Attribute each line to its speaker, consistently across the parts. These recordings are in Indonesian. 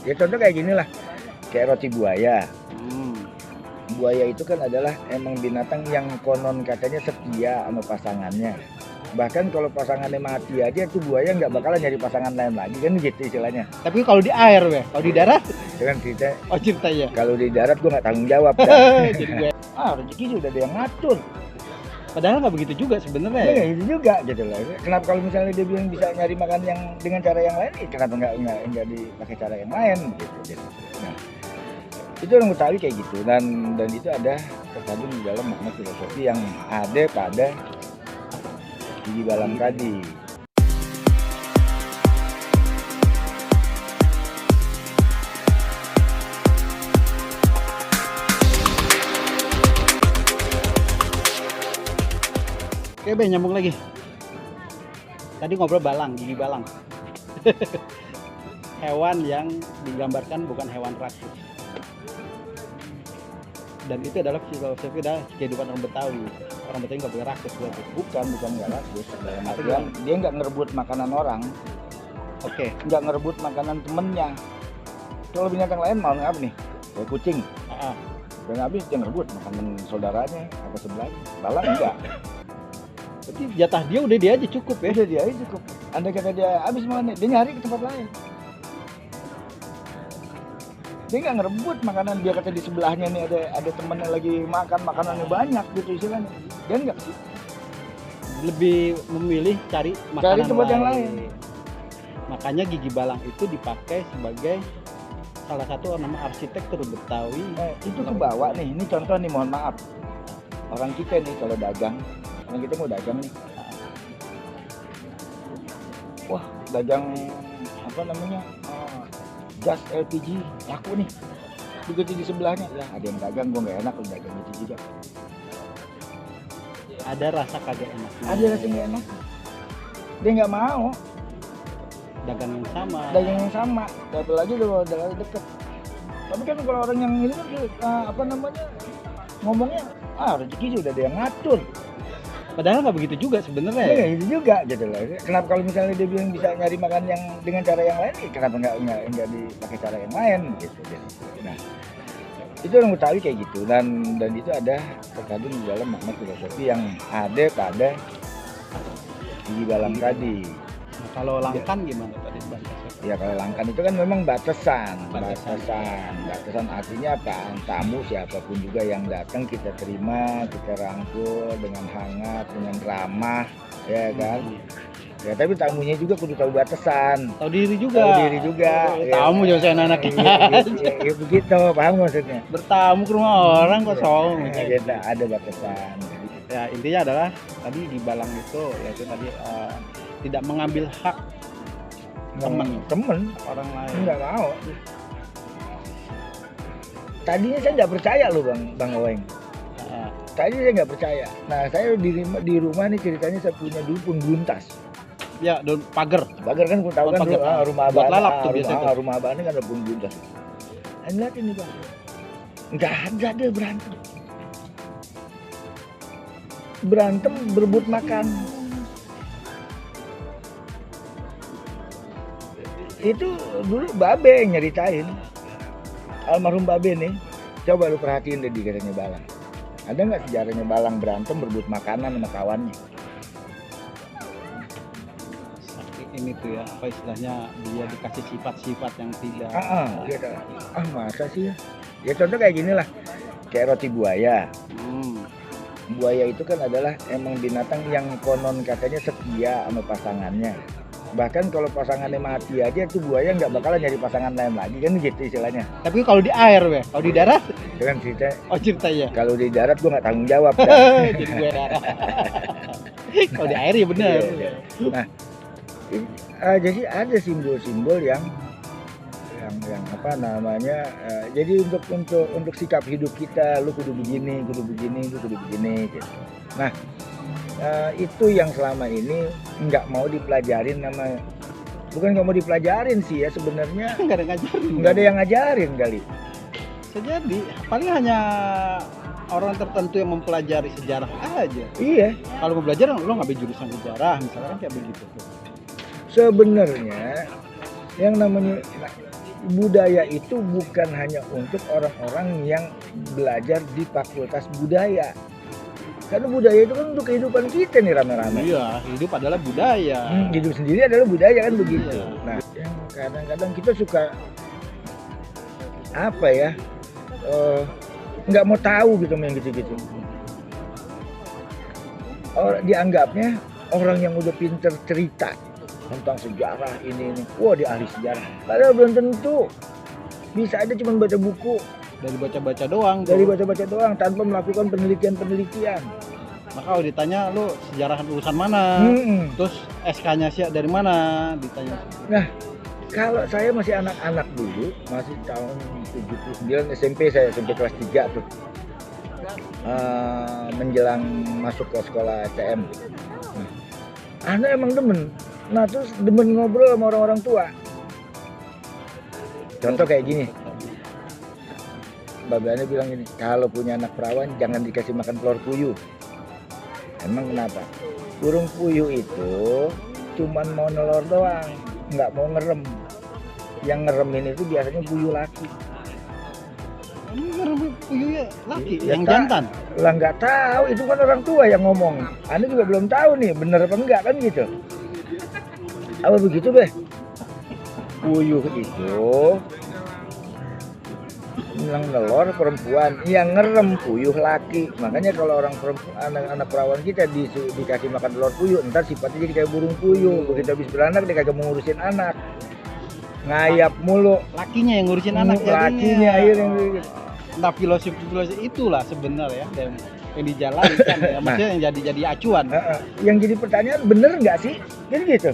Speaker 1: Ya contoh kayak gini lah, kayak roti buaya.
Speaker 2: Hmm.
Speaker 1: Buaya itu kan adalah emang binatang yang konon katanya setia sama pasangannya. Bahkan kalau pasangannya mati aja tuh buaya nggak bakalan nyari pasangan lain lagi kan gitu istilahnya.
Speaker 2: Tapi kalau di air, weh, kalau di darat,
Speaker 1: Itu kan cerita.
Speaker 2: oh ceritanya.
Speaker 1: Kalau di darat gua nggak tanggung jawab. Dah.
Speaker 2: Jadi gue,
Speaker 1: Rezeki sudah ada yang ngatur.
Speaker 2: padahal nggak begitu juga sebenarnya.
Speaker 1: Ya, itu juga gitu loh. Kenapa kalau misalnya dia bilang bisa nyari makan yang dengan cara yang lain, kenapa nggak dipakai cara yang lain gitu. Nah, itu orang Betawi kayak gitu dan itu ada terkandung di dalam makna filosofi yang ada pada gigi balang tadi.
Speaker 2: Oke, Be, nyambung lagi. Tadi ngobrol balang, gigi balang. Hewan yang digambarkan bukan hewan rakus. Dan itu adalah filosofi dari kehidupan orang Betawi. Orang Betawi nggak boleh rakus berarti.
Speaker 1: Bukan nggak rakus. Dalam artian dia nggak ngerebut makanan orang,
Speaker 2: Oke.
Speaker 1: nggak ngerebut makanan temennya. Kalau binatang lain mau apa nih? Kayak kucing.
Speaker 2: Ah,
Speaker 1: Dan habis dia ngerebut makanan saudaranya apa sebelahnya. Balang enggak.
Speaker 2: berarti jatah dia udah dia aja cukup ya.
Speaker 1: Udah dia aja cukup. Andai kata dia habis makan, dia nyari ke tempat lain. Dia nggak ngerebut makanan, dia kata di sebelahnya nih ada temennya lagi makan makanannya banyak gitu istilahnya. Dia nggak sih.
Speaker 2: Lebih memilih cari makanan
Speaker 1: tempat yang lain.
Speaker 2: Makanya gigi balang itu dipakai sebagai salah satu nama arsitektur Betawi.
Speaker 1: Itu kebawa nih. Ini contoh nih, mohon maaf. Orang kita nih kalau dagang, orang kita mau dagang nih. Wah, dagang apa namanya? Gas LPG laku nih. Begitu di sebelahnya, ya ada yang dagang, gua nggak enak kalau dagang itu juga.
Speaker 2: Ada rasa kagak enak.
Speaker 1: Ada rasa nggak enak. Dia nggak mau
Speaker 2: Dagang yang sama.
Speaker 1: dagang yang sama, apalagi kalau dagang deket. Tapi kan kalau orang yang ini kan apa namanya ngomongnya, rezeki sudah ada yang ngatur.
Speaker 2: Padahal nggak begitu juga sebenarnya.
Speaker 1: Ya, itu juga gitu loh. Kenapa kalau misalnya dia bilang bisa nyari makan yang dengan cara yang lain, kenapa nggak dipakai cara yang lain gitu. Nah, itu orang Betawi kayak gitu dan itu ada terkandung di dalam makna filosofi yang ada pada gigi balang tadi.
Speaker 2: Nah, kalau langkan gimana tadi bahasa?
Speaker 1: Ya kalau langkan itu kan memang batasan
Speaker 2: Batasan.
Speaker 1: artinya apa? Tamu siapapun juga yang datang kita terima, kita rangkul dengan hangat, dengan ramah, ya kan? Ya tapi tamunya juga kudu tahu batasan.
Speaker 2: Tahu diri juga.
Speaker 1: Tahu diri juga.
Speaker 2: Tamu jangan saya anak-anaknya.
Speaker 1: Ya, begitu, paham maksudnya?
Speaker 2: Bertamu ke rumah orang kosong.
Speaker 1: Ada batasan.
Speaker 2: Ya intinya adalah tadi di balang itu yaitu tadi tidak mengambil hak
Speaker 1: Temen
Speaker 2: orang lain.
Speaker 1: nggak mau. Tadinya saya nggak percaya loh bang Oweng.
Speaker 2: Nah,
Speaker 1: Tadi saya nggak percaya. Nah saya di rumah nih ceritanya saya punya dulu pengguntas.
Speaker 2: ya daun pagar.
Speaker 1: Pagar kan tahu kan
Speaker 2: Pagar.
Speaker 1: rumah
Speaker 2: Buat
Speaker 1: abah.
Speaker 2: lalap tuh biasanya tuh.
Speaker 1: Rumah abah ini kan ada pengguntas. Lihat ini bang. Nggak ada dia berantem berebut makan. Itu dulu Babe yang nyeritain. Almarhum Babe nih, coba lu perhatiin deh di katanya Balang. Ada nggak sejarahnya Balang berantem berebut makanan sama kawannya?
Speaker 2: Ini tuh ya apa istilahnya dia dikasih sifat-sifat yang tidak.
Speaker 1: Gitu. Masa sih ya? Ya contoh kayak gini lah, kayak roti buaya. Buaya itu kan adalah emang binatang yang konon katanya setia sama pasangannya. Bahkan kalau pasangannya mati aja tuh buaya nggak bakalan nyari pasangan lain lagi kan gitu istilahnya.
Speaker 2: Tapi kalau di air, weh, kalau di darat,
Speaker 1: Itu kan cerita.
Speaker 2: oh ceritanya.
Speaker 1: Kalau di darat gua nggak tanggung jawab. Dah.
Speaker 2: Jadi gue kalau di air ya benar.
Speaker 1: Iya. Nah, jadi ada simbol-simbol yang apa namanya? Jadi untuk sikap hidup kita, lu kudu begini, lu kudu begini gitu. Nah, itu yang selama ini nggak mau dipelajarin bukan nggak mau dipelajarin sih ya sebenarnya.
Speaker 2: Nggak ada ngajarin.
Speaker 1: Nggak ada yang ngajarin kali.
Speaker 2: Jadi paling hanya orang tertentu yang mempelajari sejarah aja.
Speaker 1: Iya.
Speaker 2: Kalau mau belajar lo ngambil jurusan sejarah misalnya kayak begitu tuh.
Speaker 1: Sebenarnya yang namanya budaya itu bukan hanya untuk orang-orang yang belajar di fakultas budaya. Karena budaya itu kan untuk kehidupan kita nih rame-rame.
Speaker 2: Iya, hidup adalah budaya.
Speaker 1: Hidup sendiri adalah budaya kan begitu.
Speaker 2: Iya.
Speaker 1: Nah, yang kadang-kadang kita suka apa ya, nggak mau tahu gitu main gitu-gitu. Dianggapnya orang yang udah pinter cerita tentang sejarah ini, wah dia ahli sejarah. Padahal belum tentu. Bisa aja cuma baca buku,
Speaker 2: Dari baca-baca doang.
Speaker 1: dari
Speaker 2: tuh.
Speaker 1: baca-baca doang tanpa melakukan penelitian-penelitian.
Speaker 2: Maka kalau ditanya lu sejarah lulusan mana, terus SK-nya sih dari mana, ditanya.
Speaker 1: Nah, kalau saya masih anak-anak dulu, masih tahun 79 SMP, saya SMP kelas 3 tuh. Menjelang masuk ke sekolah STM. Nah, anak emang demen. Nah, terus demen ngobrol sama orang-orang tua. Contoh kayak gini. Babanya bilang gini, kalau punya anak perawan jangan dikasih makan telur puyuh. Emang kenapa? Burung puyuh itu cuman mau nelor doang, nggak mau ngerem. Yang ngeremin itu biasanya puyuh laki.
Speaker 2: Puyuhnya laki,
Speaker 1: Ya,
Speaker 2: yang jantan.
Speaker 1: Lah nggak tahu, itu kan orang tua yang ngomong. Anda juga belum tahu nih, bener apa enggak kan gitu. Apa begitu beh? Puyuh itu yang nelor perempuan, yang ngerem puyuh laki. Makanya kalau orang perempuan, anak-anak perawan kita dikasih makan telur puyuh, ntar sifatnya jadi kayak burung puyuh. Begitu habis beranak dia kagak mau ngurusin anak, ngayap mulu.
Speaker 2: Lakinya yang ngurusin anak
Speaker 1: Lakinya akhirnya.
Speaker 2: Nah, filosofi itulah sebenarnya yang dijalankan ya. Maksudnya yang jadi acuan.
Speaker 1: Yang jadi pertanyaan, bener nggak sih? Kan gitu.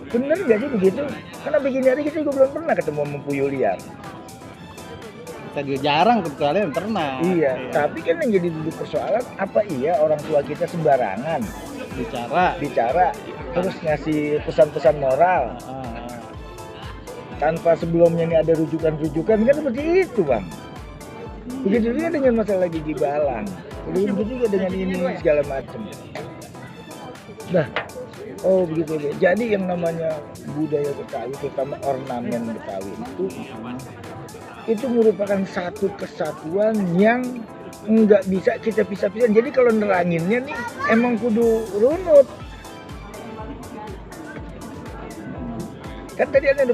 Speaker 1: Bener nggak sih begitu? Karena begini hari kita juga belum pernah ketemu sama puyuh liar.
Speaker 2: Kita juga jarang kecuali yang ternak.
Speaker 1: Iya, tapi kan yang jadi duduk persoalan, apa iya orang tua kita sembarangan bicara terus ngasih pesan-pesan moral tanpa sebelumnya ini ada rujukan-rujukan, kan seperti itu bang. Begitu juga dengan masalah gigi balang, begitu juga dengan ini segala macam. Nah, oh begitu ya. Jadi yang namanya budaya Betawi, terutama ornamen Betawi itu merupakan satu kesatuan yang nggak bisa kita pisah-pisah. Jadi kalau neranginnya nih emang kudu runut. Kan tadi ada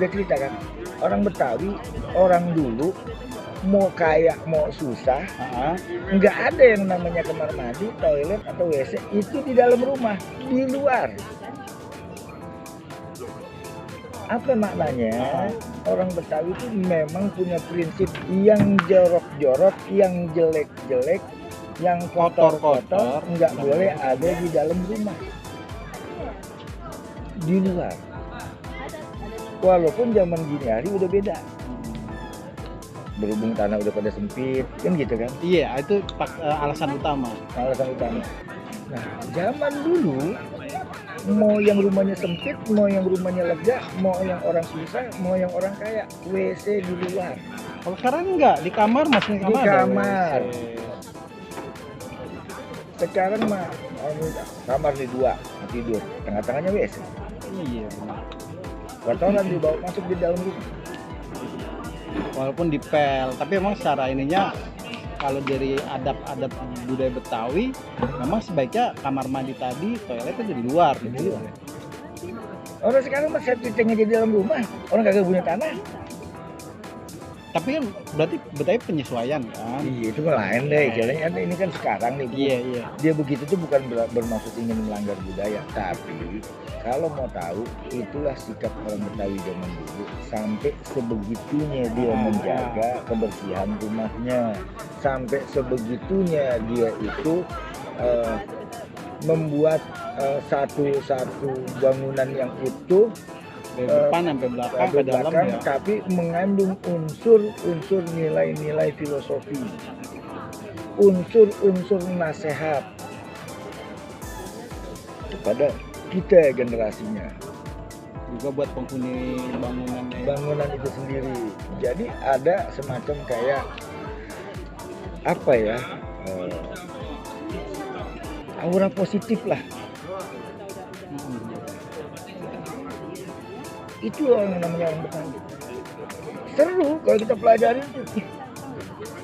Speaker 1: cerita kan, orang Betawi, orang dulu mau kaya mau susah, nggak ada yang namanya kamar mandi, toilet atau WC itu di dalam rumah, di luar. Apa maknanya? Orang Betawi itu memang punya prinsip yang jorok-jorok, yang jelek-jelek, yang kotor-kotor, nggak boleh ada di dalam rumah, di luar. Walaupun zaman gini hari udah beda, berhubung tanah udah pada sempit, kan gitu kan?
Speaker 2: Iya, itu alasan utama.
Speaker 1: Nah, zaman dulu mau yang rumahnya sempit, mau yang rumahnya lega, mau yang orang susah, mau yang orang kaya, WC di luar.
Speaker 2: Kalau sekarang enggak, di kamar masih
Speaker 1: Di kamar. Sekarang mah kamar di dua, tidur, tengah-tengahnya WC.
Speaker 2: Iya.
Speaker 1: Kotoran dibawa masuk di dalam rumah.
Speaker 2: Walaupun dipel, tapi emang secara ininya kalau dari adab-adab budaya Betawi, memang sebaiknya kamar mandi tadi, toilet itu di luar. Gitu.
Speaker 1: Orang sekarang mah septic tanknya di dalam rumah, orang kagak punya tanah.
Speaker 2: Tapi kan berarti Betawi penyesuaian kan?
Speaker 1: Iya, itu mah lain deh. Jalannya ini kan sekarang nih.
Speaker 2: Iya.
Speaker 1: Dia begitu tuh bukan bermaksud ingin melanggar budaya, tapi kalau mau tahu, itulah sikap orang Betawi zaman dulu. Sampai sebegitunya dia menjaga kebersihan rumahnya, sampai sebegitunya dia itu membuat satu bangunan yang utuh
Speaker 2: dari depan sampai belakang ke dalam ya.
Speaker 1: Tapi mengandung unsur nilai-nilai filosofi, unsur nasihat kepada kita generasinya,
Speaker 2: juga buat penghuni
Speaker 1: bangunan itu sendiri. Jadi ada semacam kayak apa ya, aura positif lah. Itu yang namanya orang Betawi. Seru kalau kita pelajari itu.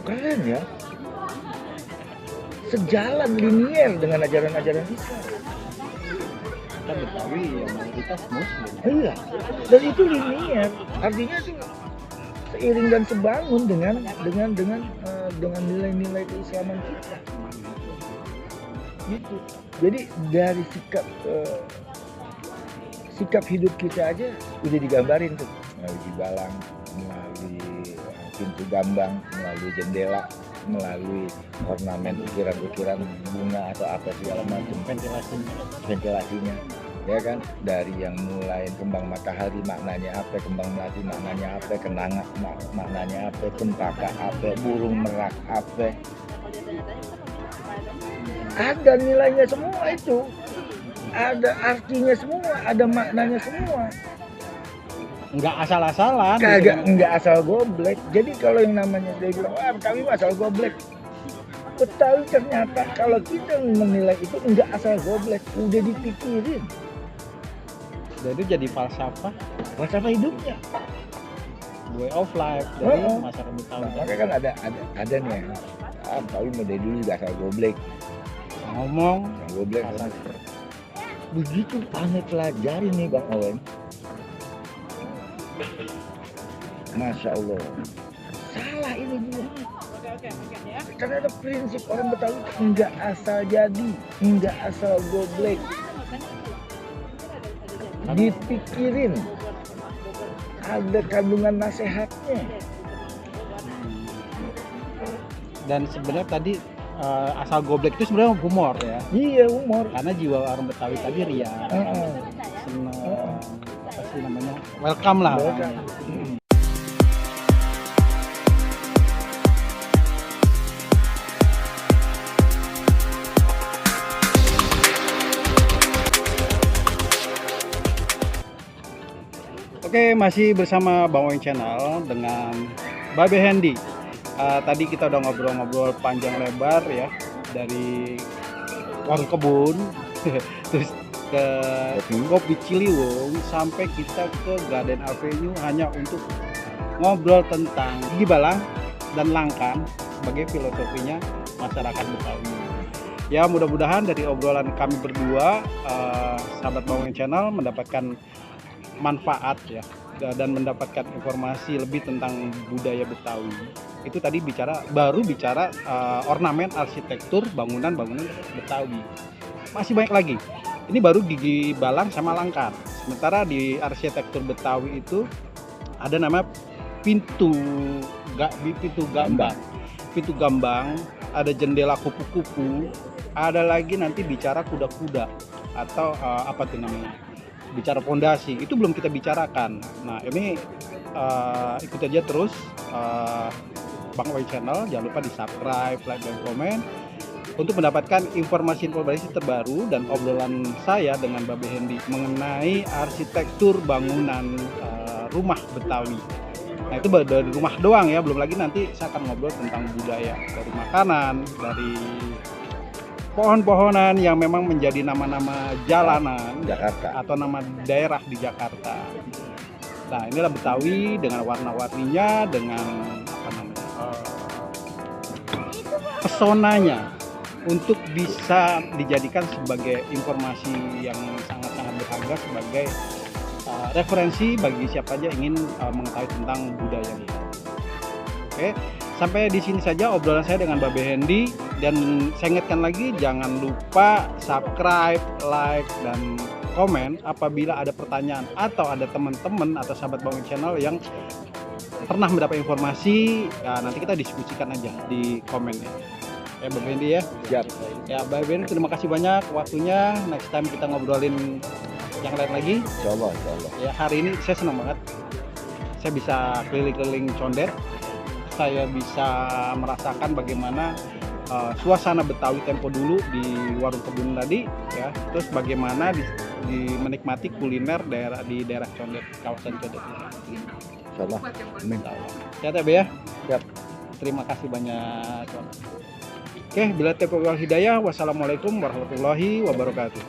Speaker 1: Keren ya. Sejalan linier dengan ajaran-ajaran Islam.
Speaker 2: Kita Betawi yang mayoritas Muslim.
Speaker 1: Iya. Dan itu linier. Artinya itu seiring dan sebangun dengan nilai-nilai keislaman kita. Gitu. Jadi dari sikap hidup kita aja udah digambarin tuh melalui Jibalang, melalui pintu gambang, melalui jendela, melalui ornamen ukiran-ukiran bunga atau apa segala macam ventilasinya, ya kan, dari yang mulai kembang matahari maknanya apa, kembang melati maknanya apa, kenanga maknanya apa, cempaka apa, burung merak apa, ada nilainya semua itu, ada artinya semua, ada maknanya semua.
Speaker 2: Nggak asal-asalan.
Speaker 1: Kagak, nggak asal goblek. Jadi kalau yang namanya dia bilang, wah Betawi asal goblek. Betawi ternyata kalau kita menilai itu nggak asal goblek, udah dipikirin.
Speaker 2: Jadi jadi falsafah
Speaker 1: hidupnya.
Speaker 2: way of life dari masyarakat Betawi.
Speaker 1: Nah, makanya kan ada nih. Betawi dari dulu nggak asal goblek.
Speaker 2: Ngomong
Speaker 1: goblek. Begitu aneh pelajari nih Bang Owen. Masya Allah, salah ini juga. Karena ada prinsip orang Betawi nggak asal jadi, nggak asal goblek, dipikirin, ada kandungan nasihatnya.
Speaker 2: Dan sebenarnya tadi asal goblek itu sebenarnya humor ya.
Speaker 1: Iya, humor.
Speaker 2: Karena jiwa orang Betawi tadi ria, senang, apa sih namanya, welcome lah. Oke, masih bersama Bang Owen Channel dengan Babe Hendy. Tadi kita udah ngobrol-ngobrol panjang lebar ya, dari warung kebun, terus ke Kopi Ciliwung, sampai kita ke Garden Avenue hanya untuk ngobrol tentang Jibalang dan Langkan sebagai filosofinya masyarakat Betawi. Ya, mudah-mudahan dari obrolan kami berdua, sahabat Bang Owen Channel mendapatkan manfaat ya, dan mendapatkan informasi lebih tentang budaya Betawi. Itu tadi baru bicara ornamen arsitektur bangunan-bangunan Betawi. Masih banyak lagi. Ini baru di Jibalang sama Langkan. Sementara di arsitektur Betawi itu ada nama pintu gambang, ada jendela kupu-kupu, ada lagi nanti bicara kuda-kuda atau apa tuh namanya? Bicara fondasi, itu belum kita bicarakan. Nah, ini ikut aja terus Bang Owen Channel, jangan lupa di subscribe, like, dan komen untuk mendapatkan informasi-informasi terbaru dan obrolan saya dengan Babe Hendy mengenai arsitektur bangunan rumah Betawi. Nah, itu baru dari rumah doang ya, belum lagi nanti saya akan ngobrol tentang budaya, dari makanan, dari pohon-pohonan yang memang menjadi nama-nama jalanan
Speaker 1: Jakarta
Speaker 2: atau nama daerah di Jakarta. Nah, inilah Betawi dengan warna-warninya, dengan apa namanya, pesonanya untuk bisa dijadikan sebagai informasi yang sangat-sangat berharga sebagai referensi bagi siapa aja ingin mengetahui tentang budaya Betawi. Oke, sampai di sini saja obrolan saya dengan Babe Hendy, dan saya ingatkan lagi jangan lupa subscribe, like, dan komen apabila ada pertanyaan atau ada teman-teman atau sahabat Bang Owen Channel yang pernah mendapat informasi, ya nanti kita diskusikan aja di komen ya Babe Hendy ya.
Speaker 1: siap.
Speaker 2: Ya Babe Hendy, terima kasih banyak waktunya. Next time kita ngobrolin yang lain lagi.
Speaker 1: Insyaallah.
Speaker 2: Ya, hari ini saya senang banget saya bisa keliling-keliling Condet. Saya bisa merasakan bagaimana suasana Betawi tempo dulu di warung kebun tadi ya, terus bagaimana menikmati kuliner di daerah Condet, kawasan Condet ini.
Speaker 1: Insyaallah. Amin.
Speaker 2: Ya Tebe ya.
Speaker 1: Siap.
Speaker 2: Terima kasih banyak. Oke, bila taufiq wal hidayah. Wassalamualaikum warahmatullahi wabarakatuh.